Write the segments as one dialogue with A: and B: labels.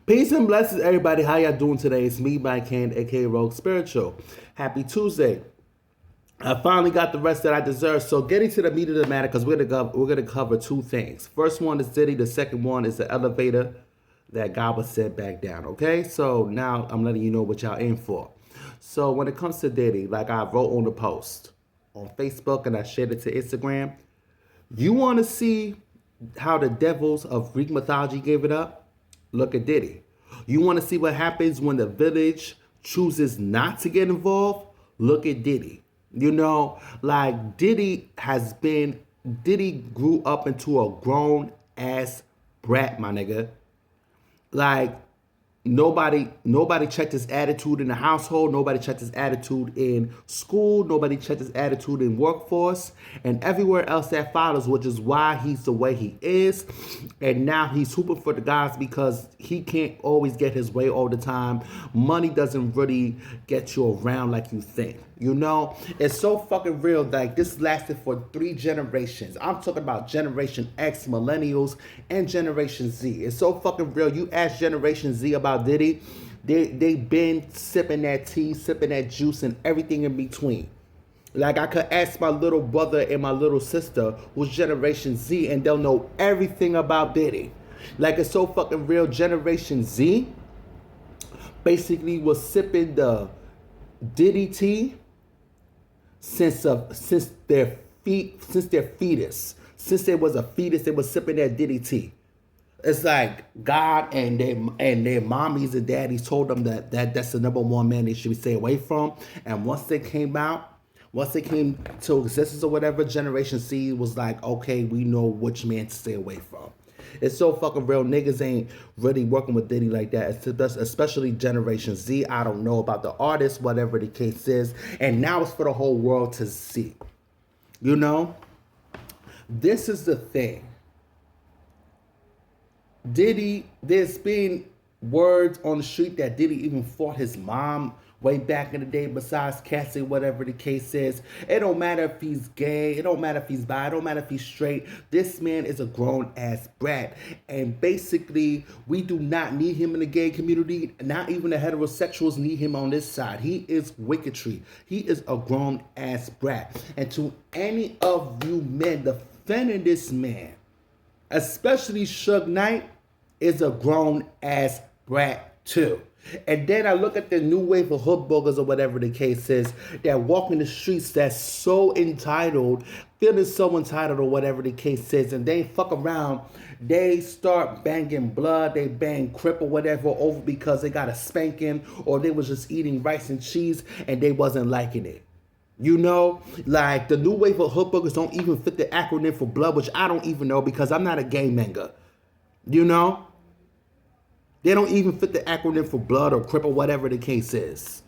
A: Peace and blessings, everybody. How y'all doing today? It's me, Mike Hand, aka Rogue Spiritual. Happy Tuesday. I finally got the rest that I deserve. So getting to the meat of the matter, because we're gonna cover two things. First one is Diddy. The second one is the elevator that God was sent back down. Okay, so now I'm letting you know what y'all in for. So when it comes to Diddy, like I wrote on the post on Facebook and I shared it to Instagram, you want to see how the devils of Greek mythology gave it up? Look at Diddy. You want to see what happens when the village chooses not to get involved? Look at Diddy. You know, like Diddy grew up into a grown ass brat, my nigga. Like nobody checked his attitude in the household. Nobody checked his attitude in school. Nobody checked his attitude in workforce and everywhere else that follows, which is why he's the way he is. And now he's hooping for the guys because he can't always get his way all the time. Money doesn't really get you around like you think. You know, it's so fucking real. Like this lasted for 3 generations. I'm talking about Generation X, Millennials, and Generation Z. It's so fucking real. You ask Generation Z about Diddy, they been sipping that tea, sipping that juice, and everything in between. Like I could ask my little brother and my little sister, who's Generation Z, and they'll know everything about Diddy. Like it's so fucking real. Generation Z basically was sipping the Diddy tea since their fetus. Since there was a fetus, they were sipping that Diddy tea. It's like God and their mommies and daddies told them that's the number one man they should stay away from. And once they came to existence or whatever, Generation C was like, okay, we know which man to stay away from. It's so fucking real. Niggas ain't really working with Diddy like that, especially Generation Z. I don't know about the artist, whatever the case is. And now it's for the whole world to see. You know? This is the thing. Diddy, there's been words on the street that Diddy even fought his mom way back in the day, besides Cassie, whatever the case is. It don't matter if he's gay, it don't matter if he's bi, it don't matter if he's straight. This man is a grown-ass brat. And basically, we do not need him in the gay community. Not even the heterosexuals need him on this side. He is wicketry. He is a grown-ass brat. And to any of you men defending this man, especially Suge Knight, is a grown-ass brat too. And then I look at the new wave of hood boogers or whatever the case is that walk in the streets that's so entitled, feeling so entitled or whatever the case is, and they fuck around, they start banging blood, they bang Crip or whatever over because they got a spanking or they was just eating rice and cheese and they wasn't liking it. You know, like the new wave of hood boogers don't even fit the acronym for blood, which I don't even know because I'm not a gay manga. You know? They don't even fit the acronym for blood or Crip or whatever the case is.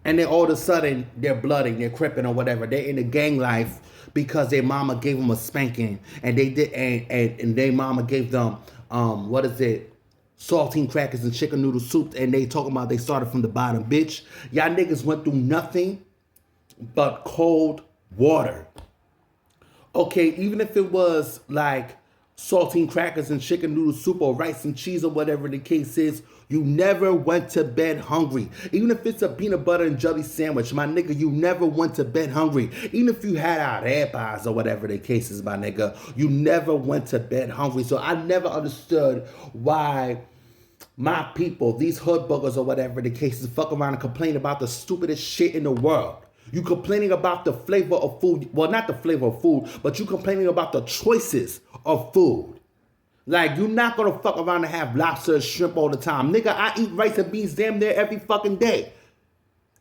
A: And then all of a sudden, they're blooding, they're cripping or whatever. They're in the gang life because their mama gave them a spanking. And they did, and their mama gave them, saltine crackers and chicken noodle soup. And they talking about they started from the bottom. Bitch, y'all niggas went through nothing but cold water. Okay, even if it was like saltine crackers and chicken noodle soup or rice and cheese or whatever the case is, you never went to bed hungry. Even if it's a peanut butter and jelly sandwich, my nigga, you never went to bed hungry. Even if you had arepas or whatever the case is, my nigga, you never went to bed hungry. So I never understood why my people, these hood buggers or whatever the case is, fuck around and complain about the stupidest shit in the world. You complaining about the flavor of food. Well, not the flavor of food, but you complaining about the choices of food. Like, you're not going to fuck around and have lobster and shrimp all the time. Nigga, I eat rice and beans damn near every fucking day.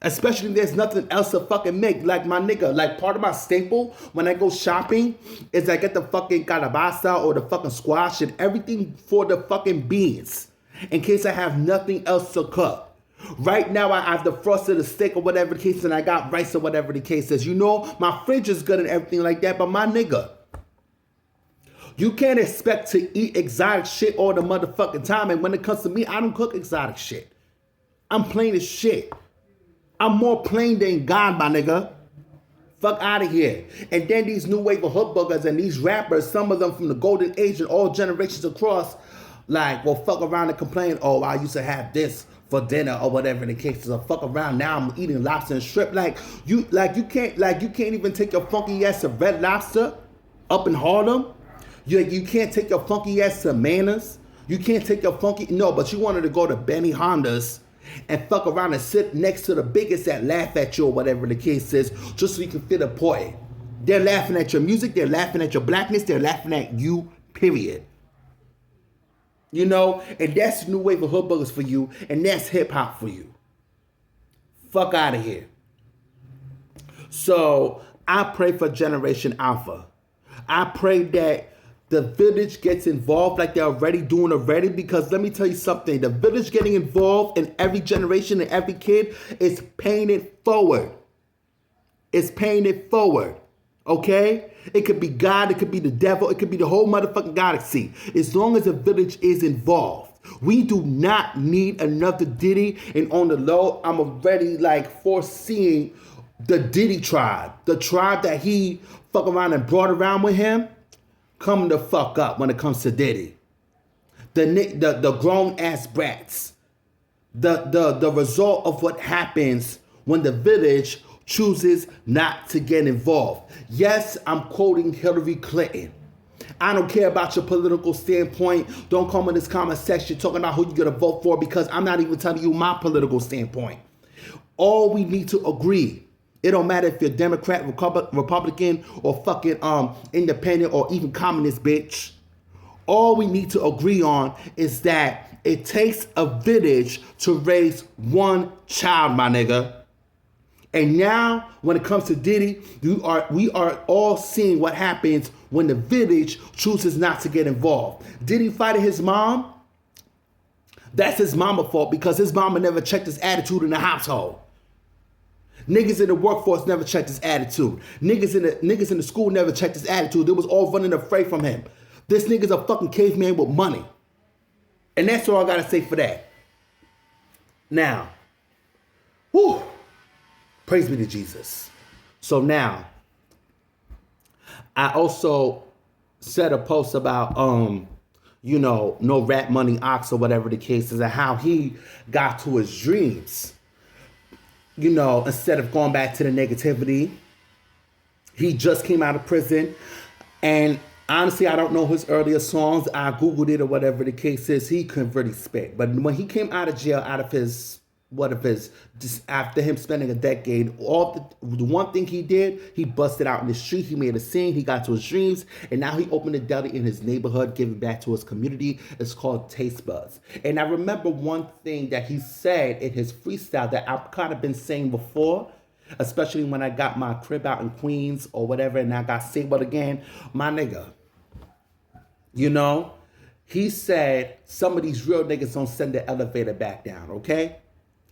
A: Especially if there's nothing else to fucking make. Like, my nigga, like, part of my staple when I go shopping is I get the fucking calabasa or the fucking squash and everything for the fucking beans. In case I have nothing else to cook. Right now, I have the frosted steak or whatever the case, and I got rice or whatever the case is. You know, my fridge is good and everything like that, but my nigga, you can't expect to eat exotic shit all the motherfucking time. And when it comes to me, I don't cook exotic shit. I'm plain as shit. I'm more plain than God, my nigga. Fuck out of here. And then these new wave of hood buggers and these rappers, some of them from the golden age and all generations across, Like, well, fuck around and complain, oh, I used to have this for dinner or whatever the case is. Or fuck around, now I'm eating lobster and shrimp. You can't even take your funky ass to Red Lobster up in Harlem. You can't take your funky ass to Manners. You can't take your funky, no, but you wanted to go to Benny Honda's and fuck around and sit next to the biggest that laugh at you or whatever the case is, just so you can feel a boy. They're laughing at your music, they're laughing at your blackness, they're laughing at you, period. You know, and that's the new wave of hood boogers for you, and that's hip hop for you. Fuck out of here. So I pray for Generation Alpha. I pray that the village gets involved like they're already doing already, because let me tell you something, the village getting involved in every generation and every kid is paying it forward. It's paying it forward. Okay? It could be God, it could be the devil, it could be the whole motherfucking galaxy. As long as the village is involved. We do not need another Diddy, and on the low, I'm already foreseeing the Diddy tribe. The tribe that he fuck around and brought around with him, coming the fuck up when it comes to Diddy. The grown ass brats. The result of what happens when the village chooses not to get involved. Yes, I'm quoting Hillary Clinton. I don't care about your political standpoint. Don't come in this comment section talking about who you're going to vote for, because I'm not even telling you my political standpoint. All we need to agree. It don't matter if you're Democrat, Republican, or fucking independent, or even communist, bitch. All we need to agree on is that it takes a village to raise one child, my nigga. And now, when it comes to Diddy, we are all seeing what happens when the village chooses not to get involved. Diddy fighting his mom? That's his mama's fault, because his mama never checked his attitude in the household. Niggas in the workforce never checked his attitude. Niggas in the school never checked his attitude. They was all running afraid from him. This nigga's a fucking caveman with money. And that's all I gotta say for that. Now, whew, praise be to Jesus. So now, I also said a post about, no rap money ox or whatever the case is, and how he got to his dreams. Instead of going back to the negativity, he just came out of prison. And honestly, I don't know his earlier songs. I Googled it or whatever the case is. He couldn't really spit. But when he came out of jail, just after him spending a decade, the one thing he did, he busted out in the street, he made a scene, he got to his dreams, and now he opened a deli in his neighborhood, giving back to his community. It's called Taste Buds. And I remember one thing that he said in his freestyle that I've kind of been saying before, especially when I got my crib out in Queens or whatever, and I got Sable again, my nigga. He said some of these real niggas don't send the elevator back down, okay?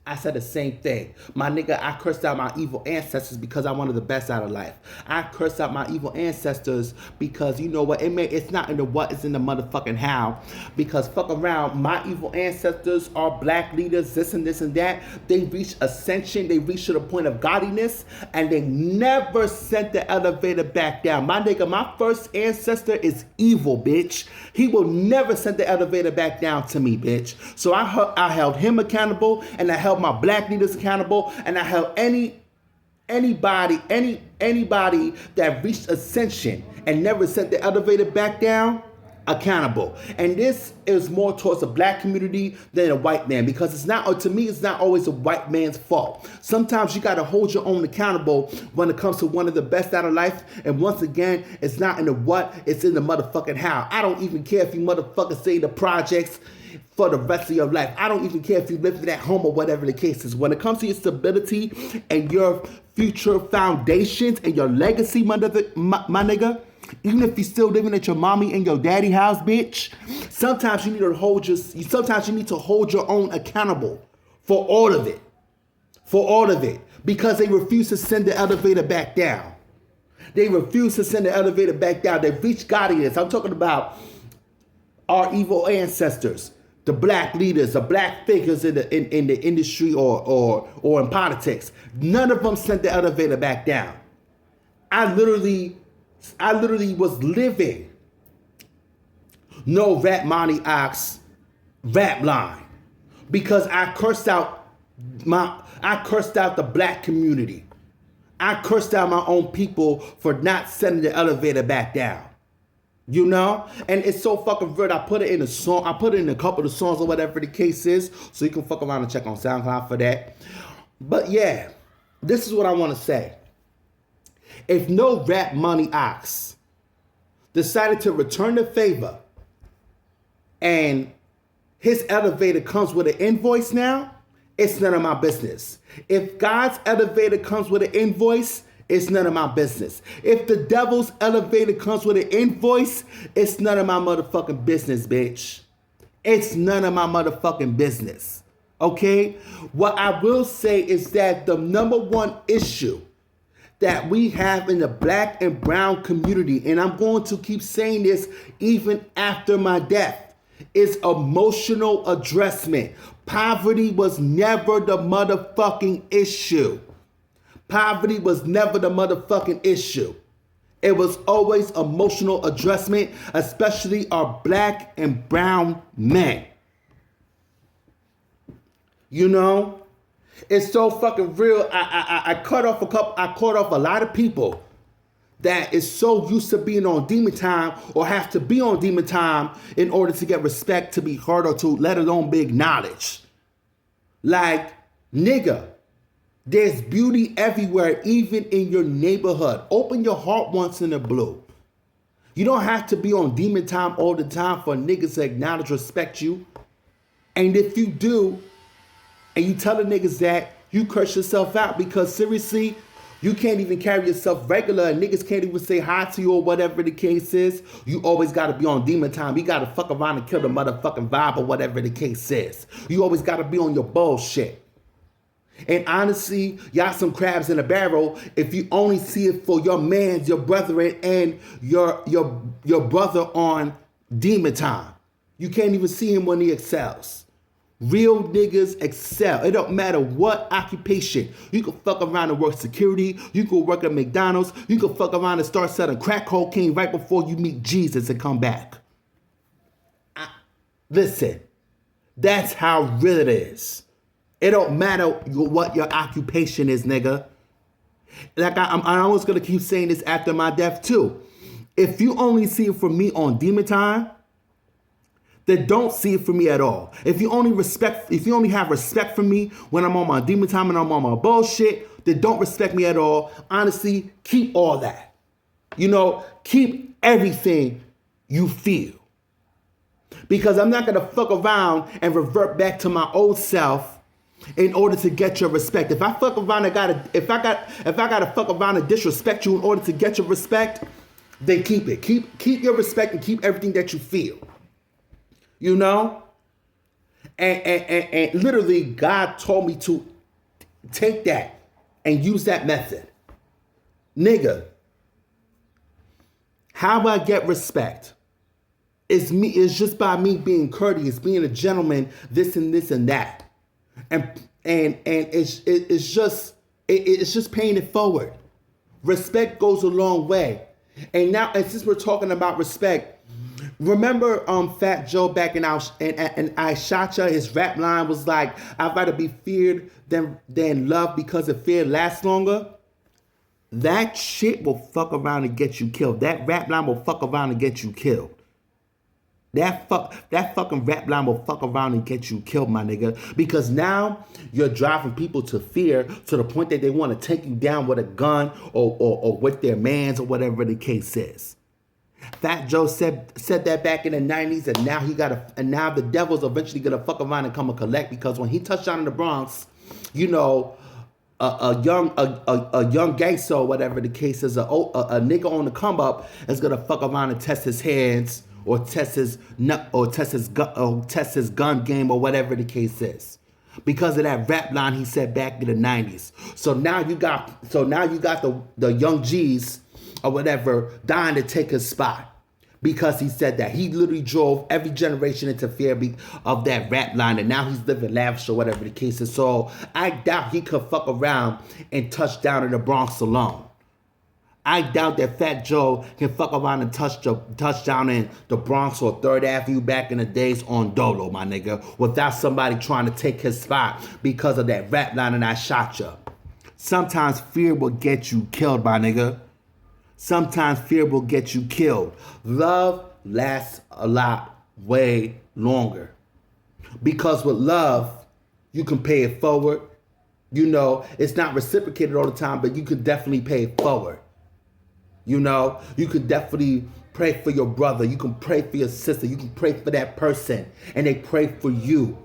A: I said the same thing. My nigga, I cursed out my evil ancestors because I wanted the best out of life. I cursed out my evil ancestors because, you know what, it's not in the what, it's in the motherfucking how. Because fuck around, my evil ancestors are black leaders, this and that. They reached ascension, they reached to the point of godliness, and they never sent the elevator back down. My nigga, my first ancestor is evil, bitch. He will never send the elevator back down to me, bitch. So I held him accountable, and I held my black leaders accountable, and I held anybody that reached ascension and never sent the elevator back down accountable. And this is more towards the black community than a white man, because it's not, to me, it's not always a white man's fault. Sometimes you got to hold your own accountable when it comes to one of the best out of life. And once again, it's not in the what, it's in the motherfucking how. I don't even care if you motherfuckers say the projects for the rest of your life. I don't even care if you live in at home or whatever the case is. When it comes to your stability and your future foundations and your legacy, my nigga, even if you're still living at your mommy and your daddy house, bitch, sometimes you need to hold your own accountable for all of it. Because they refuse to send the elevator back down. They refuse to send the elevator back down. They reached godliness. I'm talking about our evil ancestors, the black leaders, the black figures in the industry or in politics. None of them sent the elevator back down. I literally was living no Rap Money Ox rap line. Because I cursed out the black community. I cursed out my own people for not sending the elevator back down. You know? And it's so fucking weird. I put it in a song. I put it in a couple of songs or whatever the case is. So you can fuck around and check on SoundCloud for that. But yeah, this is what I want to say. If no Rap Money Ox decided to return the favor and his elevator comes with an invoice now, it's none of my business. If God's elevator comes with an invoice, it's none of my business. If the devil's elevator comes with an invoice, it's none of my motherfucking business, bitch. It's none of my motherfucking business. Okay? What I will say is that the number one issue that we have in the black and brown community, and I'm going to keep saying this even after my death, is emotional adressment. Poverty was never the motherfucking issue. Poverty was never the motherfucking issue. It was always emotional adjustment, especially our black and brown men. You know, it's so fucking real. I caught off a lot of people that is so used to being on demon time or have to be on demon time in order to get respect, to be heard, or to let alone be acknowledged. Like, nigga, there's beauty everywhere, even in your neighborhood. Open your heart once in a blue. You don't have to be on demon time all the time for niggas to acknowledge, respect you. And if you do, and you tell the niggas that, you curse yourself out, because seriously, you can't even carry yourself regular, and niggas can't even say hi to you or whatever the case is. You always gotta be on demon time. You gotta fuck around and kill the motherfucking vibe or whatever the case is. You always gotta be on your bullshit. And honestly, y'all some crabs in a barrel if you only see it for your mans, your brethren, and your brother on demon time. You can't even see him when he excels. Real niggas excel. It don't matter what occupation. You can fuck around and work security. You can work at McDonald's. You can fuck around and start selling crack cocaine right before you meet Jesus and come back. Listen, that's how real it is. It don't matter what your occupation is, nigga. Like I'm always gonna keep saying this after my death too. If you only see it from me on demon time, then don't see it for me at all. If you only have respect for me when I'm on my demon time and I'm on my bullshit, then don't respect me at all. Honestly, keep all that. You know, keep everything you feel. Because I'm not gonna fuck around and revert back to my old self in order to get your respect. If I fuck around and if I gotta fuck around and disrespect you in order to get your respect, then keep it. Keep your respect and keep everything that you feel. You know? And literally God told me to take that and use that method. Nigga, how I get respect is just by me being courteous, being a gentleman, this and this and that. And it's just paying it forward. Respect goes a long way. And now, and since we're talking about respect, remember Fat Joe back in I Shot Ya, his rap line was like, I'd rather be feared than loved because if fear lasts longer. That shit will fuck around and get you killed. That rap line will fuck around and get you killed. That fucking rap line will fuck around and get you killed, my nigga. Because now you're driving people to fear to the point that they want to take you down with a gun or with their mans or whatever the case is. Fat Joe said that back in the 90s, and now the devil's eventually gonna fuck around and come and collect, because when he touched down in the Bronx, you know, a young gangster or whatever the case is, a nigga on the come up is gonna fuck around and test his hands or test his gun game or whatever the case is, because of that rap line he said back in the 90s. So now you got the young G's or whatever dying to take his spot because he said that. He literally drove every generation into fear of that rap line, and now he's living lavish or whatever the case is. So I doubt he could fuck around and touch down in the Bronx alone. I doubt that Fat Joe can fuck around and touch down in the Bronx or 3rd Avenue back in the days on Dolo, my nigga, without somebody trying to take his spot because of that rap line and I shot ya. Sometimes fear will get you killed, my nigga. Sometimes fear will get you killed. Love lasts a lot way longer. Because with love, you can pay it forward. You know, it's not reciprocated all the time, but you could definitely pay it forward. You know, you could definitely pray for your brother. You can pray for your sister. You can pray for that person. And they pray for you.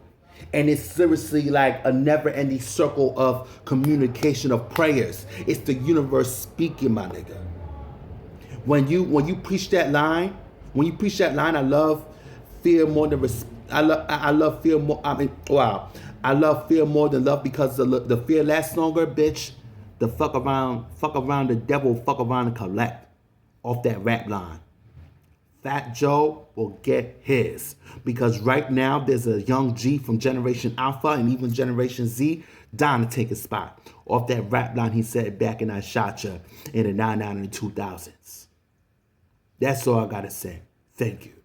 A: And it's seriously like a never-ending circle of communication of prayers. It's the universe speaking, my nigga. When you preach that line, I love fear more than I love fear more. I love fear more than love because the fear lasts longer, bitch. The fuck around the devil, fuck around and collect off that rap line. Fat Joe will get his. Because right now there's a young G from Generation Alpha and even Generation Z dying to take his spot off that rap line he said back in I Shot Ya in the 99 and the 2000s. That's all I gotta say. Thank you.